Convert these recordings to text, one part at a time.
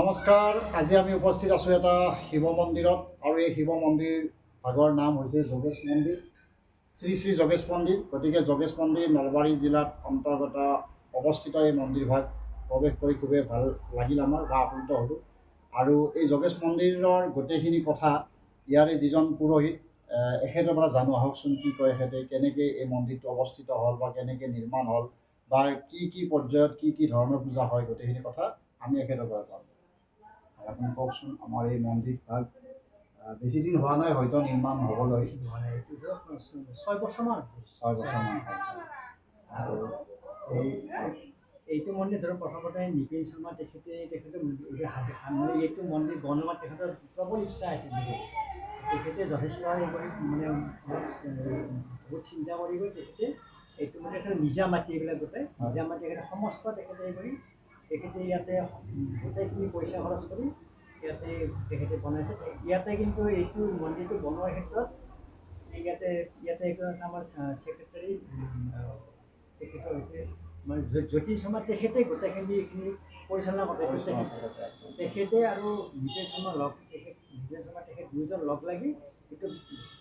নমস্কাৰ। আজি আমি উপস্থিত আছোঁ এটা শিৱ মন্দিৰত আৰু এই শিৱ মন্দিৰ ভাগৰ নাম হৈছে যোগেশ মন্দিৰ, শ্ৰী শ্ৰী যোগেশ মন্দিৰ। গতিকে যোগেশ মন্দিৰ নলবাৰী জিলাত অন্তৰ্গত অৱস্থিত এই মন্দিৰ ভাগ প্ৰৱেশ কৰি খুবেই ভাল লাগিল আমাৰ বা আপ্লুত হ'লোঁ। আৰু এই যোগেশ মন্দিৰৰ গোটেইখিনি কথা ইয়াৰে যিজন পুৰোহিত এখেতৰ পৰা জানো, আহকচোন কি কয় এখেতে, কেনেকৈ এই মন্দিৰটো অৱস্থিত হ'ল বা কেনেকৈ নিৰ্মাণ হ'ল বা কি পৰ্যায়ত কি ধৰণৰ পূজা হয়, গোটেইখিনি কথা আমি এখেতৰ পৰা জানো। আপুনি কওকচোন, আমাৰ এই মন্দিৰ ভাগ বেছি দিন হোৱা নাই, হয়তো নিৰ্মাণ হ'বলৈ হোৱা নাই, এইটো 6 বছৰমান হৈছে। 6 বছৰমান আৰু এইটো মন্দিৰ ধৰক প্ৰথমতে নিপেন শৰ্মা তেখেতে এইটো মন্দিৰ বনোৱাত তেখেতৰ প্ৰবল ইচ্ছা আছিল। তেখেতে যথেষ্ট মানে বহুত চিন্তা কৰি তেখেতে এইটো মানে নিজা মাটি এইবিলাক গোটেই নিজা মাটি সমস্ত তেখেতে ইয়াতে গোটেইখিনি পইচা খৰচ কৰি ইয়াতে তেখেতে বনাইছে। ইয়াতে কিন্তু এইটো মন্দিৰটো বনোৱাৰ ক্ষেত্ৰত ইয়াতে আমাৰ ছেক্ৰেটাৰী তেখেতৰ হৈছে মানে জ্যোতিষ শৰ্মা, তেখেতে গোটেইখিনি এইখিনি পৰিচালনা কৰে। তেখেতে আৰু নিপেন শৰ্মা তেখেত দুয়োজন লগ লাগি এইটো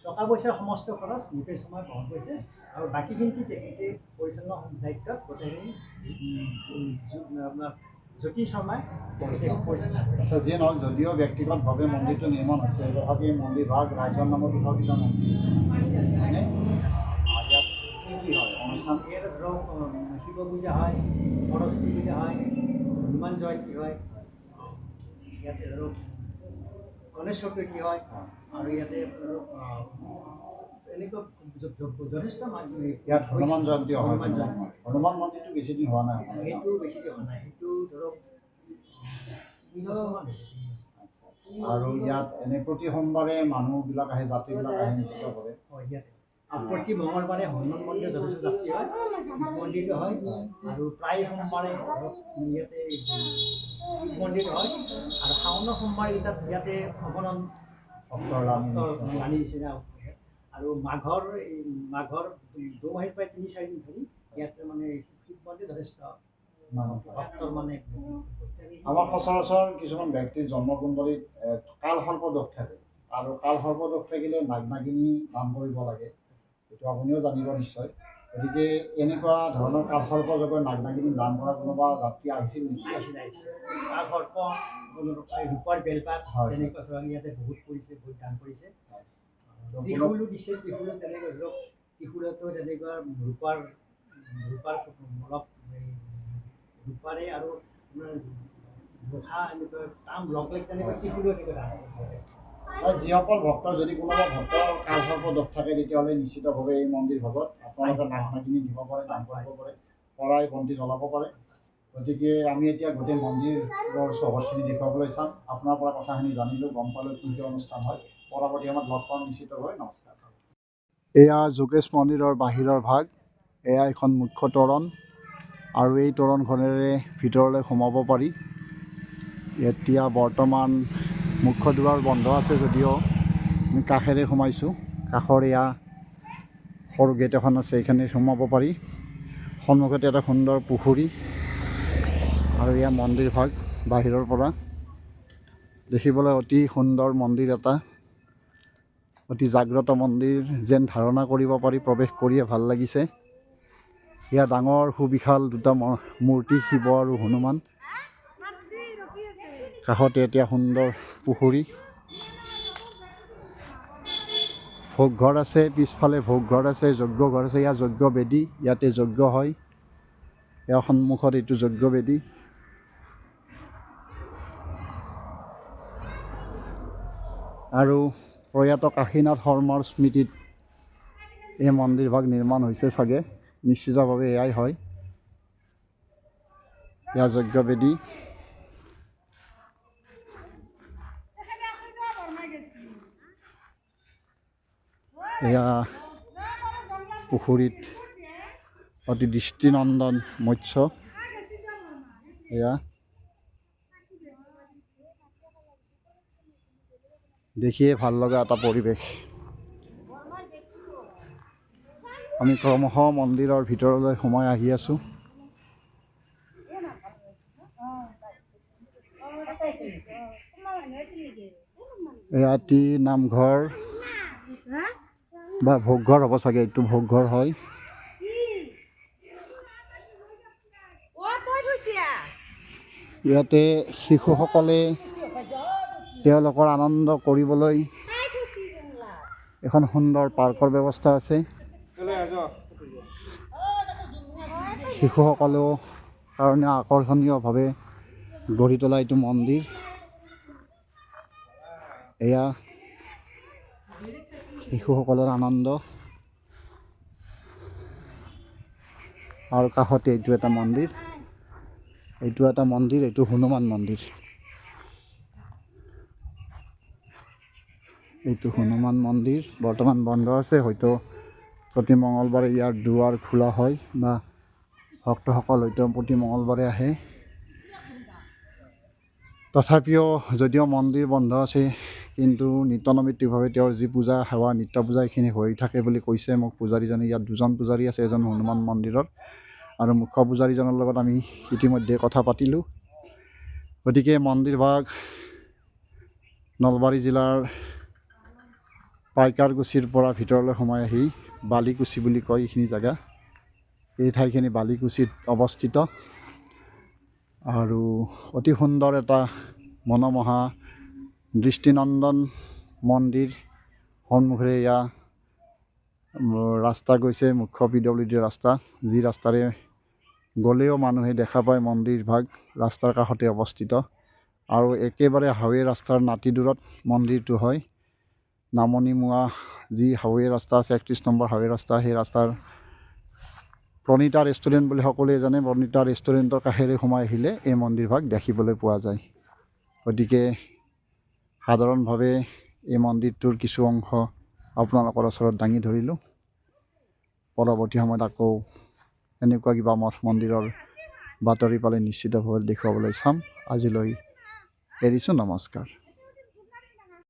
টকা পইচাৰ সমস্ত খৰচ নিপেন শৰ্মাই বহন কৰিছে আৰু বাকীখিনি তেখেতে পৰিচালনা দায়িত্বত গোটেইখিনি আপোনাৰ জ্যোতিষ শৰ্মাই তেখেতে পৰিচালনা কৰিছে। আচ্ছা, যিয়ে নহওক, যদিও ব্যক্তিগতভাৱে মন্দিৰটো নিৰ্মাণ হৈছে, তথাপি মন্দিৰ ভাগ ৰাইজৰ নামত উৎসৰ্গিত মন্দিৰ হয়নে? ইয়াত কি হয় অনুষ্ঠান? ইয়াত ধৰক শিৱ পূজা হয়, সৰস্বতী পূজা হয়, হনুমান জয়ন্তী হয়, ইয়াতে ধৰক গণেশ চতুৰ্থী হয় আৰু ইয়াতে ধৰক এনেকুৱা যথেষ্ট ইয়াত হনুমান জয়ন্তী হয়। হনুমান মন্দিৰটো বেছি দিন হোৱা নাই। সেইটো বেছি দিন হোৱা নাই, সেইটো ধৰক 3 বছৰমান হৈছে। আৰু ইয়াত এনে প্ৰতি সোমবাৰে মানুহবিলাক আহে, যাত্ৰীবিলাক আহে নিশ্চিতভাৱে। ইয়াতে প্ৰতি মঙলবাৰে হনুমান মন্দিৰত যথেষ্ট যাত্ৰী হয়, মন্দিৰটো হয় আৰু প্ৰায় সোমবাৰে ধৰক ইয়াতে মন্দিৰ হয় আৰু শাওণৰ সোমবাৰকেইটাত ইয়াতে অৱনন ৰাণী নিচিনা আৰু মাঘৰ দুমাহীৰ প্ৰায় 3-4 দিন ধৰি ইয়াতে মানে শিৱ মন্দিৰ যথেষ্ট ভক্তৰ মানে। আমাৰ সচৰাচৰ কিছুমান ব্যক্তিৰ জন্মকুণ্ডলীত কালসৰ্প দোষ থাকে আৰু কালসৰ্প দোষ থাকিলে নাগ নাগিনী দান কৰিব লাগে, এইটো আপুনিও জানিব নিশ্চয়। গতিকে এনেকুৱা ধৰণৰ কালসৰ্প যোগৰ নাগ নাগিনী দান কৰা কোনোবা যাত্ৰী আহিছিল নেকি? আহিছিল। কালসৰ্প, ৰূপৰ বেলপাত তেনেকুৱা ধৰক ইয়াতে বহুত কৰিছে, বহুত দান কৰিছে। ত্ৰিশূলো দিছে, ত্ৰিশূলো তেনেকৈ ধৰক ত্ৰিশূলতো তেনেকুৱা ৰূপাৰে আৰু লোহা এনেকুৱা তাম লগ লাগি তেনেকুৱা ত্ৰিশূলো এনেকুৱা দান কৰিছে। যিসকল ভক্তৰ, যদি কোনোবা ভক্তৰ কালসৰ্প দোষ থাকে, তেতিয়াহ'লে নিশ্চিতভাৱে এই মন্দিৰ ভাগত আপোনালোকে নাগ নাগিনী দিব পাৰে, দান কৰিব পাৰে, শৰাই বন্তি জ্বলাব পাৰে। গতিকে আমি এতিয়া গোটেই মন্দিৰৰ চৌহদখিনি দেখুৱাবলৈ চাম। আপোনাৰ পৰা কথাখিনি জানিলোঁ, গম পালোঁ কি অনুষ্ঠান হয়। পৰৱৰ্তী সময়ত লগ পাম নিশ্চিতভাৱে। নমস্কাৰ। এয়া যোগেশ মন্দিৰৰ বাহিৰৰ ভাগ। এয়া এখন মুখ্য তোৰণ আৰু এই তোৰণখনেৰে ভিতৰলৈ সোমাব পাৰি। এতিয়া বৰ্তমান মুখ্য দুৱাৰ বন্ধ আছে, যদিও আমি কাষেৰে সোমাইছোঁ। কাষৰ এয়া সৰু গেট এখন আছে, এইখানে সোমাব পাৰি। সন্মুখতে এটা সুন্দৰ পুখুৰী আৰু এয়া মন্দিৰ ভাগ বাহিৰৰ পৰা দেখিবলৈ অতি সুন্দৰ মন্দিৰ এটা, অতি জাগ্ৰত মন্দিৰ যেন ধাৰণা কৰিব পাৰি। প্ৰৱেশ কৰিয়ে ভাল লাগিছে। এয়া ডাঙৰ সুবিশাল দুটা মূৰ্তি, শিৱ আৰু হনুমান। কাষতে এতিয়া সুন্দৰ পুখুৰী, ভোগঘৰ আছে, পিছফালে ভোগঘৰ আছে, যজ্ঞ ঘৰ আছে। ইয়াত যজ্ঞ বেদী, ইয়াতে যজ্ঞ হয়। ইয়াৰ সন্মুখত এইটো যজ্ঞ বেদী। আৰু প্ৰয়াত কাশীনাথ শৰ্মাৰ স্মৃতিত এই মন্দিৰ ভাগ নিৰ্মাণ হৈছে চাগে, নিশ্চিতভাৱে এয়াই হয়। এয়া যজ্ঞ বেদী। এয়া পুখুৰীত অতি দৃষ্টিনন্দন মৎস্য। এয়া দেখিয়ে ভাল লগা এটা পৰিৱেশ। আমি ক্ৰমশঃ মন্দিৰৰ ভিতৰলৈ সোমাই আহি আছোঁ। এয়াটি নামঘৰ বা ভোগঘৰ হ'ব চাগে, এইটো ভোগঘৰ হয়। ইয়াতে শিশুসকলে তেওঁলোকৰ আনন্দ কৰিবলৈ এখন সুন্দৰ পাৰ্কৰ ব্যৱস্থা আছে। শিশুসকলেও কাৰণে আকৰ্ষণীয়ভাৱে গঢ়ি তোলা এইটো মন্দিৰ। এয়া শিশুসকলৰ আনন্দ। আৰু কাষতে এইটো এটা মন্দিৰ, এইটো হনুমান মন্দিৰ। এইটো হনুমান মন্দিৰ বৰ্তমান বন্ধ আছে, হয়তো প্ৰতি মঙলবাৰে ইয়াৰ দুৱাৰ খোলা হয় বা ভক্তসকল হয়তো প্ৰতি মঙলবাৰে আহে। তথাপিও যদিও মন্দিৰ বন্ধ আছে, কিন্তু নিত্যনৈমিত্তিকভাৱে তেওঁৰ যি পূজা সেৱা নিত্য পূজা এইখিনি হৈ থাকে বুলি কৈছে মোক পূজাৰীজনে। ইয়াত দুজন পূজাৰী আছে, এজন হনুমান মন্দিৰত আৰু মুখ্য পূজাৰীজনৰ লগত আমি ইতিমধ্যে কথা পাতিলোঁ। গতিকে মন্দিৰভাগ নলবাৰী জিলাৰ পাইকাৰকুছিৰ পৰা ভিতৰলৈ সোমাই আহি বালিকুছি বুলি কয় এইখিনি জেগা। এই ঠাইখিনি বালিকুছিত অৱস্থিত আৰু অতি সুন্দৰ এটা মনোমোহা দৃষ্টিনন্দন মন্দিৰ। সন্মুখেৰে এয়া ৰাস্তা গৈছে, মুখ্য PWD ৰাস্তা, যি ৰাস্তাৰে গ'লেও মানুহে দেখা পায় মন্দিৰভাগ ৰাস্তাৰ কাষতে অৱস্থিত। আৰু একেবাৰে হাইৱে ৰাস্তাৰ নাতি দূৰত মন্দিৰটো হয়। নামনিমুৱা যি হাইৱে ৰাস্তা আছে, 31 নম্বৰ হাইৱে ৰাস্তা, সেই ৰাস্তাৰ প্ৰণীতা ৰেষ্টুৰেণ্ট বুলি সকলোৱে জানে, প্ৰণীতা ৰেষ্টুৰেণ্টৰ কাষেৰে সোমাই আহিলে এই মন্দিৰভাগ দেখিবলৈ পোৱা যায়। গতিকে সাধাৰণভাৱে এই মন্দিৰটোৰ কিছু অংশ আপোনালোকৰ ওচৰত দাঙি ধৰিলোঁ। পৰৱৰ্তী সময়ত আকৌ এনেকুৱা কিবা মঠ মন্দিৰৰ বাতৰি পালে নিশ্চিতভাৱে দেখুৱাবলৈ চাম। আজিলৈ এৰিছোঁ, নমস্কাৰ।